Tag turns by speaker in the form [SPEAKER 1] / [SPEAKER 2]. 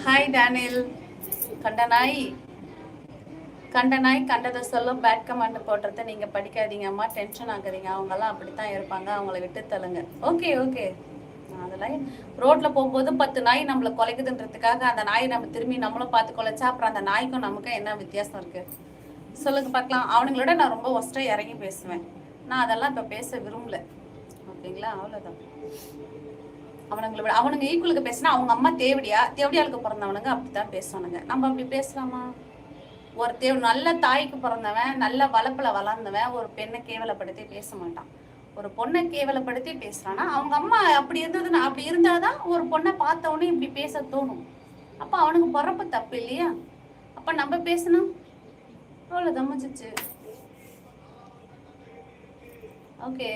[SPEAKER 1] Hi Daniel. கண்டனாய் கண்டனாய் கண்டதை சொல்லும் bad comment போடுறத நீங்கள் படிக்காதீங்க அம்மா, டென்ஷன் ஆகுறீங்க. அவங்கெல்லாம் அப்படித்தான் இருப்பாங்க, அவங்கள விட்டு தள்ளுங்க. Okay okay. அதெல்லாம் ரோட்டில் போகும்போது 10 நாய் நம்மளை குலைக்குதுன்றதுக்காக அந்த நாயை நம்ம திரும்பி நம்மளும் பார்த்து குலைச்சா அப்புறம் அந்த நாய்க்கும் நமக்கும் என்ன வித்தியாசம் இருக்குது சொல்லுங்க பார்க்கலாம். அவனுங்களோட நான் ரொம்ப ஒஸ்ட்டாக இறங்கி பேசுவேன். நான் அதெல்லாம் இப்போ பேச விரும்பல. ஓகேங்களா? அவ்வளோதான். அவனுங்க ஈக்குவலுக்கு பேசினா அவங்க அம்மா தேவடியாளுக்கு பிறந்தவனுங்க அப்படித்தான் பேசுவானுங்க. நம்ம அப்படி பேசலாமா? ஒரு நல்ல தாய்க்கு பிறந்தவன், நல்ல வளர்ப்புல வளர்ந்தவன் ஒரு பெண்ணை கேவலப்படுத்தி பேச மாட்டான். ஒரு பொண்ணை கேவலப்படுத்தி பேசுறான்னா அவங்க அம்மா அப்படி இருந்தாதான் ஒரு பொண்ணை பார்த்தவொடனே இப்படி பேச தோணும். அப்ப அவனுக்கு பிறப்பு தப்பு இல்லையா? அப்ப நம்ம பேசணும். அவ்வளவு தம்பிச்சு. ஓகே.